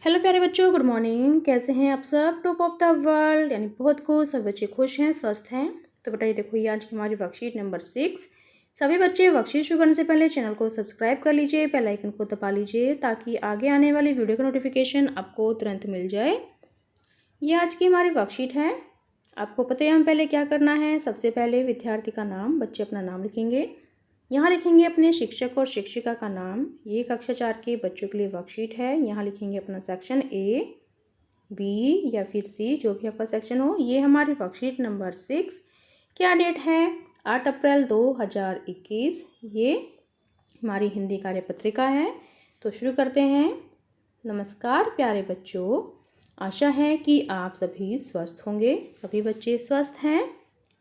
Hello प्यारे बच्चों, good morning. कैसे हैं आप सब? टॉप ऑफ द वर्ल्ड यानी बहुत खुश, सब बच्चे खुश हैं, स्वस्थ हैं। तो बेटा ये देखो, ये आज की हमारी वर्कशीट नंबर 6। सभी बच्चे वर्कशीट शुरू करने से पहले चैनल को सब्सक्राइब कर लीजिए, बेल आइकन को दबा लीजिए ताकि आगे आने वाली वीडियो का नोटिफिकेशन आपको तुरंत मिल जाए। ये आज की हमारी वर्कशीट है। आपको पता है हम पहले क्या करना है। सबसे पहले विद्यार्थी का नाम, बच्चे अपना नाम लिखेंगे। यहाँ लिखेंगे अपने शिक्षक और शिक्षिका का नाम। ये कक्षा 4 के बच्चों के लिए वर्कशीट है। यहाँ लिखेंगे अपना सेक्शन ए, बी या फिर सी, जो भी आपका सेक्शन हो। ये हमारी वर्कशीट नंबर 6। क्या डेट है? 8 अप्रैल 2021। ये हमारी हिंदी कार्यपत्रिका है। तो शुरू करते हैं। नमस्कार प्यारे बच्चों, आशा है कि आप सभी स्वस्थ होंगे। सभी बच्चे स्वस्थ हैं?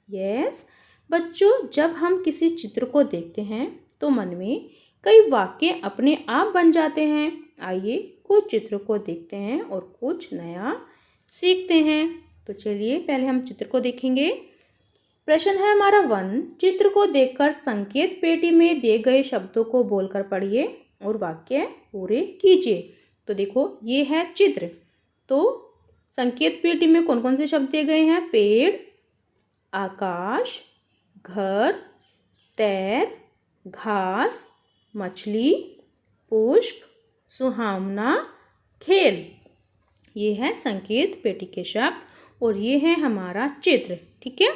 यस बच्चों, जब हम किसी चित्र को देखते हैं तो मन में कई वाक्य अपने आप बन जाते हैं। आइए कुछ चित्रों को देखते हैं और कुछ नया सीखते हैं। तो चलिए पहले हम चित्र को देखेंगे। प्रश्न है हमारा 1। चित्र को देखकर संकेत पेटी में दिए गए शब्दों को बोलकर पढ़िए और वाक्य पूरे कीजिए। तो देखो ये है चित्र। तो संकेत पेटी में कौन कौन से शब्द दिए गए हैं? पेड़, आकाश, घर, तैर, घास, मछली, पुष्प, सुहावना, खेल। ये है संकेत पेटी के शब्द और ये है हमारा चित्र। ठीक है,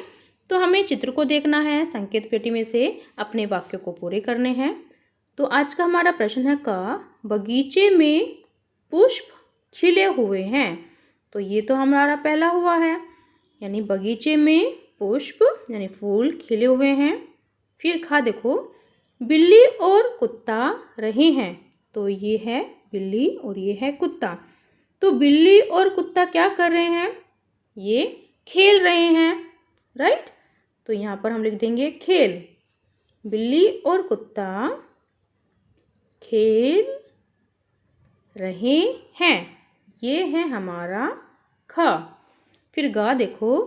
तो हमें चित्र को देखना है, संकेत पेटी में से अपने वाक्यों को पूरे करने हैं। तो आज का हमारा प्रश्न है का बगीचे में पुष्प खिले हुए हैं। तो ये तो हमारा पहला हुआ है, यानी बगीचे में पुष्प यानी फूल खिले हुए हैं। फिर खा देखो, बिल्ली और कुत्ता रहे हैं। तो ये है बिल्ली और ये है कुत्ता। तो बिल्ली और कुत्ता क्या कर रहे हैं? ये खेल रहे हैं, राइट। तो यहाँ पर हम लिख देंगे खेल। बिल्ली और कुत्ता खेल रहे हैं। ये है हमारा ख। फिर गा देखो,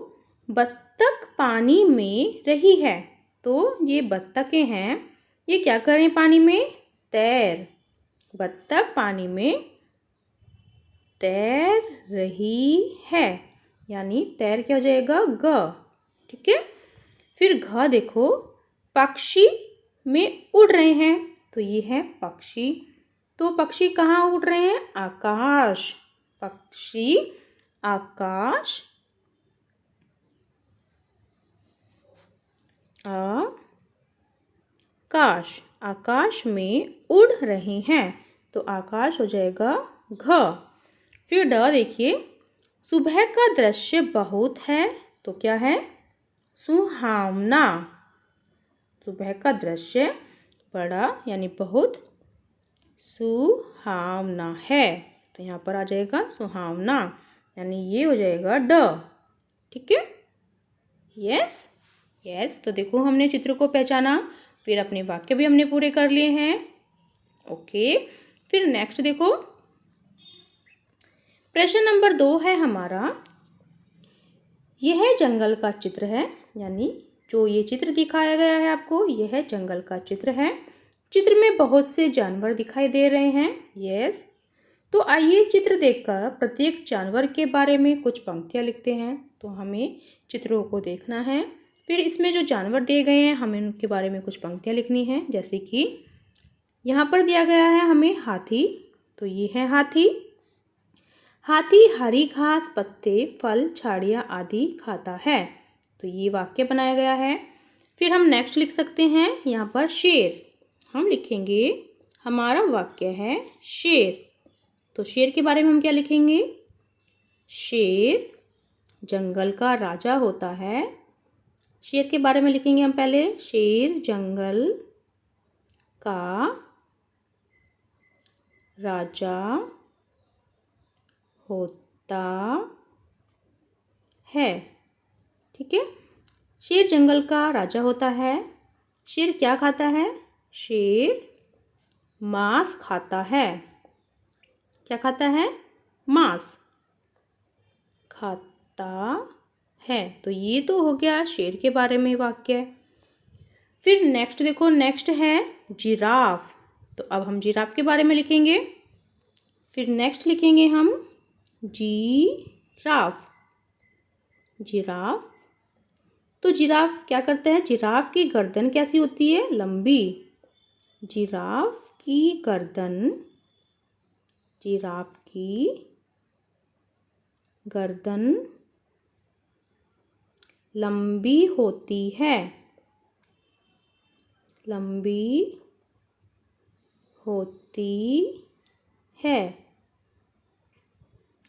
बत्तख पानी में रही है। तो ये बत्तखें हैं, ये क्या कर रहे हैं? पानी में तैर। बत्तख पानी में तैर रही है, यानी तैर क्या हो जाएगा? ग। ठीक है। फिर घ देखो, पक्षी में उड़ रहे हैं। तो ये है पक्षी। तो पक्षी कहाँ उड़ रहे हैं? आकाश। पक्षी आकाश आकाश में उड़ रहे हैं। तो आकाश हो जाएगा घ। फिर ड देखिए, सुबह का दृश्य बहुत है। तो क्या है? सुहावना। सुबह का दृश्य बड़ा यानी बहुत सुहावना है। तो यहाँ पर आ जाएगा सुहावना, यानी ये हो जाएगा ड। ठीक है। Yes yes. तो देखो हमने चित्र को पहचाना, फिर अपने वाक्य भी हमने पूरे कर लिए हैं। ओके। फिर नेक्स्ट देखो, प्रश्न नंबर 2 है हमारा। यह जंगल का चित्र है, यानी जो ये चित्र दिखाया गया है आपको, यह जंगल का चित्र है। चित्र में बहुत से जानवर दिखाई दे रहे हैं। यस। तो आइए चित्र देखकर प्रत्येक जानवर के बारे में कुछ पंक्तियाँ लिखते हैं। तो हमें चित्रों को देखना है, फिर इसमें जो जानवर दिए गए हैं हमें उनके बारे में कुछ पंक्तियाँ लिखनी हैं। जैसे कि यहाँ पर दिया गया है हमें हाथी। तो ये है हाथी। हाथी हरी घास, पत्ते, फल, झाड़ियाँ आदि खाता है। तो ये वाक्य बनाया गया है। फिर हम नेक्स्ट लिख सकते हैं यहाँ पर शेर। हम लिखेंगे, हमारा वाक्य है शेर। तो शेर के बारे में हम क्या लिखेंगे? शेर जंगल का राजा होता है। शेर के बारे में लिखेंगे हम पहले, शेर जंगल का राजा होता है। ठीक है। शेर जंगल का राजा होता है। शेर क्या खाता है? शेर मांस खाता है। क्या खाता है? मांस खाता है। तो ये तो हो गया शेर के बारे में वाक्य। फिर नेक्स्ट देखो, नेक्स्ट है जिराफ। तो अब हम जिराफ के बारे में लिखेंगे। फिर नेक्स्ट लिखेंगे हम जिराफ। जिराफ, तो जिराफ क्या करता है? जिराफ की गर्दन कैसी होती है? लंबी। जिराफ की गर्दन, जिराफ की गर्दन लंबी होती है। लंबी होती है।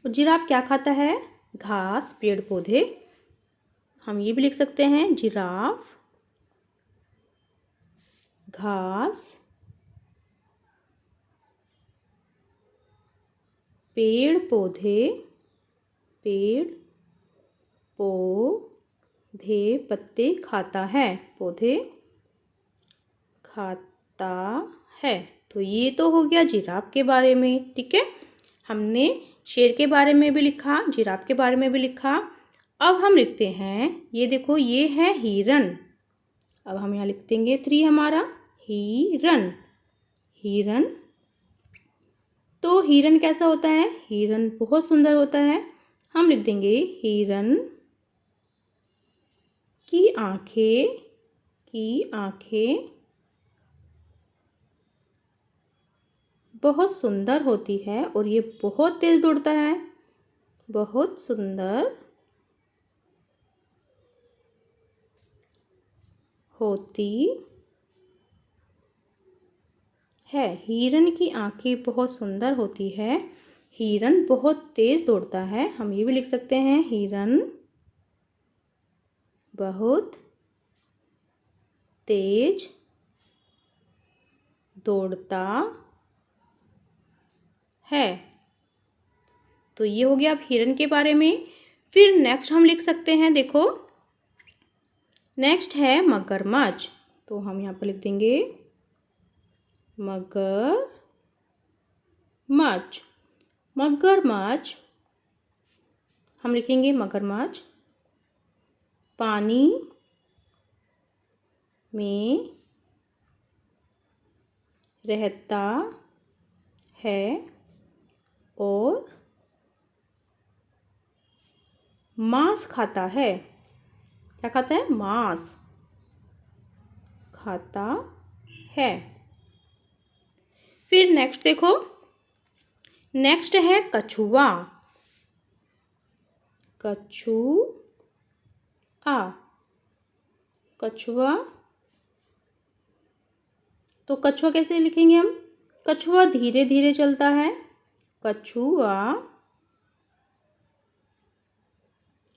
जिराफ क्या खाता है? घास, पेड़ पौधे। हम ये भी लिख सकते हैं, जिराफ घास, पेड़ पौधे, पेड़ पौधे पत्ते खाता है, पौधे खाता है। तो ये तो हो गया जिराफ के बारे में। ठीक है, हमने शेर के बारे में भी लिखा, जिराफ के बारे में भी लिखा। अब हम लिखते हैं, ये देखो ये है हिरन। अब हम यहाँ लिख देंगे 3 हमारा हिरन। हिरन, तो हिरन कैसा होता है? हिरन बहुत सुंदर होता है। हम लिख देंगे हिरन की आंखें, की आंखें बहुत सुंदर होती है और ये बहुत तेज दौड़ता है। बहुत सुंदर होती है। हिरन की आंखें बहुत सुंदर होती है। हिरन बहुत तेज दौड़ता है। हम ये भी लिख सकते हैं, हिरन बहुत तेज दौड़ता है। तो ये हो गया अब हिरन के बारे में। फिर नेक्स्ट हम लिख सकते हैं, देखो नेक्स्ट है मगरमच्छ। तो हम यहाँ पर लिख देंगे मगरमच्छ। मगरमच्छ, हम लिखेंगे मगरमच्छ पानी में रहता है और मांस खाता है। क्या खाता है? मांस खाता है। फिर नेक्स्ट देखो, नेक्स्ट है कछुआ। कछुआ, कछुआ, तो कछुआ कैसे लिखेंगे हम? कछुआ धीरे धीरे चलता है। कछुआ,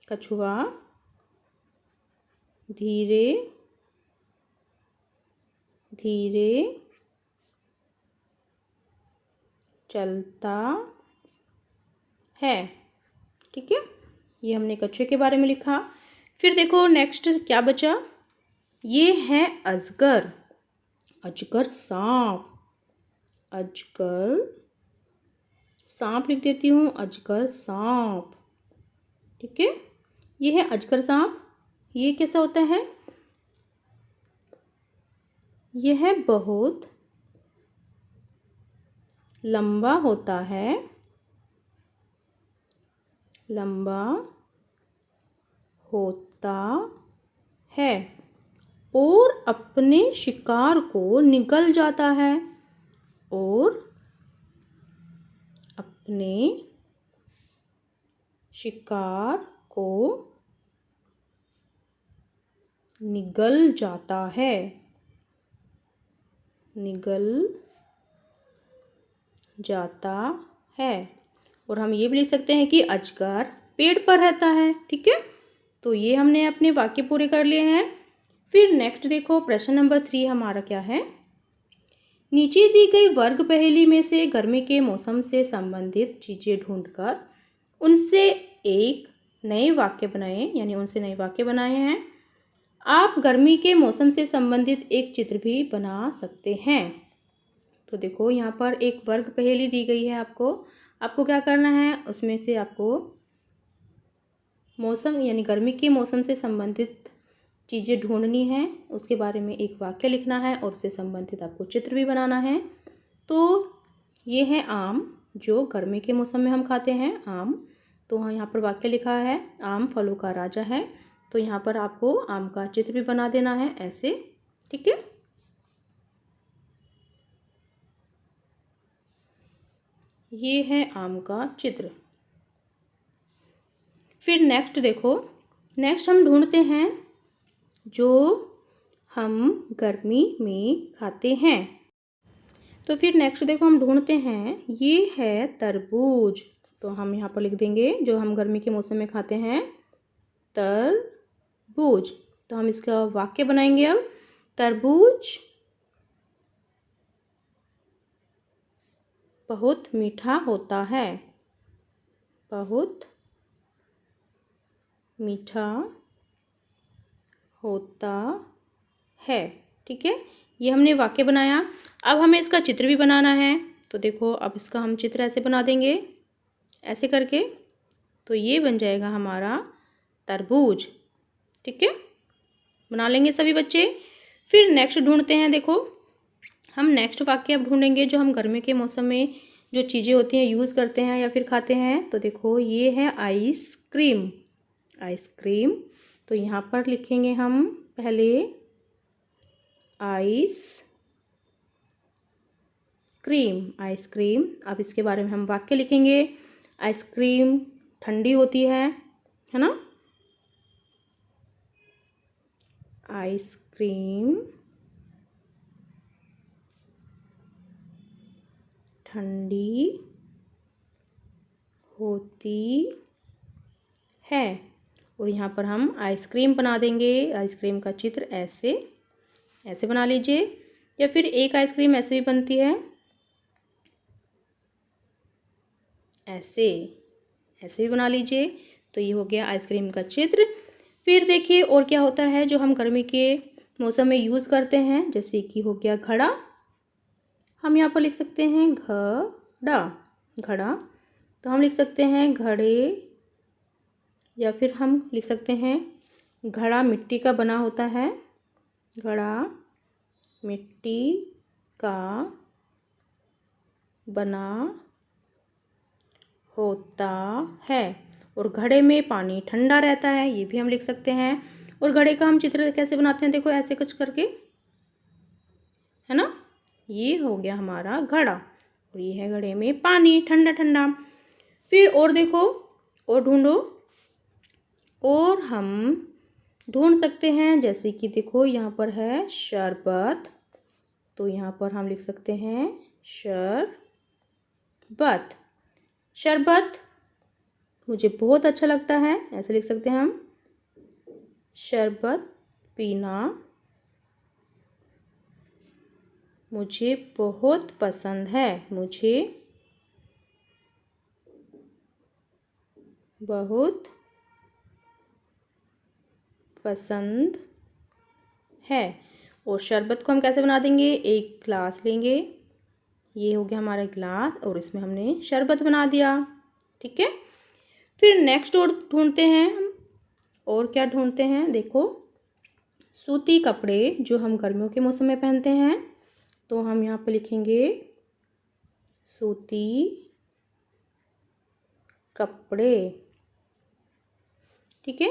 कछुआ धीरे धीरे चलता है। ठीक है, ये हमने कछुए के बारे में लिखा। फिर देखो नेक्स्ट क्या बचा, ये है अजगर। अजगर सांप, अजगर सांप लिख देती हूँ, अजगर सांप। ठीक है, ये है अजगर सांप। ये कैसा होता है? यह बहुत लंबा होता है। लंबा होता है और अपने शिकार को निगल जाता है। और अपने शिकार को निगल जाता है। निगल जाता है। और हम ये भी लिख सकते हैं कि अजगर पेड़ पर रहता है। ठीक है, तो ये हमने अपने वाक्य पूरे कर लिए हैं। फिर नेक्स्ट देखो, प्रश्न नंबर 3 हमारा क्या है? नीचे दी गई वर्ग पहेली में से गर्मी के मौसम से संबंधित चीज़ें ढूंढकर उनसे एक नए वाक्य बनाए, यानी उनसे नए वाक्य बनाए हैं। आप गर्मी के मौसम से संबंधित एक चित्र भी बना सकते हैं। तो देखो यहाँ पर एक वर्ग पहेली दी गई है आपको क्या करना है, उसमें से आपको मौसम यानी गर्मी के मौसम से संबंधित चीज़ें ढूंढनी है, उसके बारे में एक वाक्य लिखना है और उससे संबंधित आपको चित्र भी बनाना है। तो ये है आम, जो गर्मी के मौसम में हम खाते हैं, आम। तो हाँ, यहाँ पर वाक्य लिखा है आम फलों का राजा है। तो यहाँ पर आपको आम का चित्र भी बना देना है ऐसे, ठीक है। ये है आम का चित्र। फिर नेक्स्ट देखो, नेक्स्ट हम ढूंढते हैं जो हम गर्मी में खाते हैं। तो फिर नेक्स्ट देखो हम ढूंढते हैं, ये है तरबूज। तो हम यहाँ पर लिख देंगे जो हम गर्मी के मौसम में खाते हैं, तरबूज। तो हम इसका वाक्य बनाएंगे अब, तरबूज बहुत मीठा होता है, बहुत मीठा होता है, ठीक है। ये हमने वाक्य बनाया। अब हमें इसका चित्र भी बनाना है। तो देखो अब इसका हम चित्र ऐसे बना देंगे, ऐसे करके। तो ये बन जाएगा हमारा तरबूज, ठीक है। बना लेंगे सभी बच्चे। फिर नेक्स्ट ढूंढते हैं। देखो हम नेक्स्ट वाक्य अब ढूंढेंगे जो हम गर्मी के मौसम में जो चीज़ें होती हैं यूज़ करते हैं या फिर खाते हैं। तो देखो ये है आइसक्रीम, आइसक्रीम। तो यहाँ पर लिखेंगे हम पहले आइसक्रीम, आइसक्रीम। अब इसके बारे में हम वाक्य लिखेंगे, आइसक्रीम ठंडी होती है ना। आइसक्रीम ठंडी होती है। और यहाँ पर हम आइसक्रीम बना देंगे, आइसक्रीम का चित्र ऐसे, ऐसे बना लीजिए। या फिर एक आइसक्रीम ऐसे भी बनती है, ऐसे, ऐसे भी बना लीजिए। तो ये हो गया आइसक्रीम का चित्र। फिर देखिए और क्या होता है जो हम गर्मी के मौसम में यूज़ करते हैं, जैसे कि हो गया घड़ा। हम यहाँ पर लिख सकते हैं घड़ा, घड़ा। तो हम लिख सकते हैं घड़े, या फिर हम लिख सकते हैं घड़ा मिट्टी का बना होता है, घड़ा मिट्टी का बना होता है। और घड़े में पानी ठंडा रहता है, ये भी हम लिख सकते हैं। और घड़े का हम चित्र कैसे बनाते हैं, देखो ऐसे कुछ करके, है ना। ये हो गया हमारा घड़ा, और ये है घड़े में पानी ठंडा ठंडा। फिर और देखो, और ढूंढो। और हम ढूंढ सकते हैं, जैसे कि देखो यहाँ पर है शरबत। तो यहाँ पर हम लिख सकते हैं शरबत, शरबत मुझे बहुत अच्छा लगता है, ऐसे लिख सकते हैं हम, शरबत पीना मुझे बहुत पसंद है, मुझे बहुत पसंद है। और शरबत को हम कैसे बना देंगे, एक ग्लास लेंगे, ये हो गया हमारा ग्लास, और इसमें हमने शरबत बना दिया, ठीक है। फिर नेक्स्ट और ढूंढते हैं हम, और क्या ढूंढते हैं, देखो सूती कपड़े जो हम गर्मियों के मौसम में पहनते हैं। तो हम यहाँ पर लिखेंगे सूती कपड़े, ठीक है।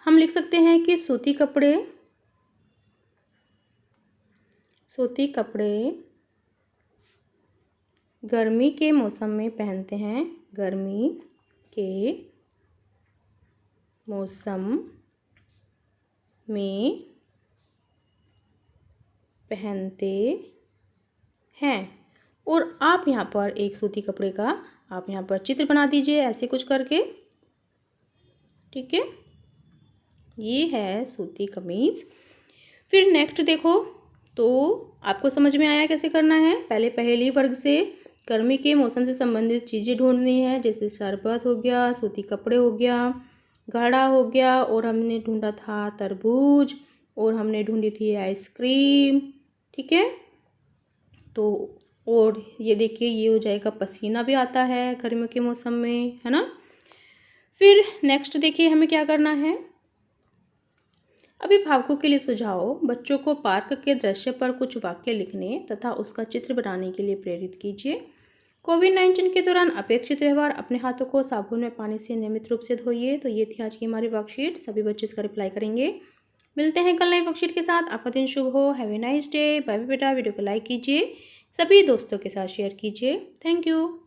हम लिख सकते हैं कि सूती कपड़े, सूती कपड़े गर्मी के मौसम में पहनते हैं, गर्मी के मौसम में पहनते हैं। और आप यहाँ पर एक सूती कपड़े का आप यहाँ पर चित्र बना दीजिए ऐसे कुछ करके, ठीक है। ये है सूती कमीज। फिर नेक्स्ट देखो, तो आपको समझ में आया कैसे करना है। पहले पहली वर्ग से गर्मी के मौसम से संबंधित चीज़ें ढूंढनी है, जैसे शरबत हो गया, सूती कपड़े हो गया, घड़ा हो गया, और हमने ढूंढा था तरबूज, और हमने ढूंढी थी आइसक्रीम, ठीक है। तो और ये देखिए ये हो जाएगा पसीना भी आता है गर्मियों के मौसम में, है ना। फिर नेक्स्ट देखिए हमें क्या करना है। अभिभावकों के लिए सुझाव, बच्चों को पार्क के दृश्य पर कुछ वाक्य लिखने तथा उसका चित्र बनाने के लिए प्रेरित कीजिए। कोविड-19 के दौरान अपेक्षित व्यवहार, अपने हाथों को साबुन में पानी से नियमित रूप से धोइए। तो ये थी आज की हमारी वर्कशीट। सभी बच्चे इसका रिप्लाई करेंगे। मिलते हैं कल नई वर्कशीट के साथ। आपका दिन शुभ हो। Have a nice day. Bye bye बेटा। वीडियो को लाइक कीजिए, सभी दोस्तों के साथ शेयर कीजिए। Thank you.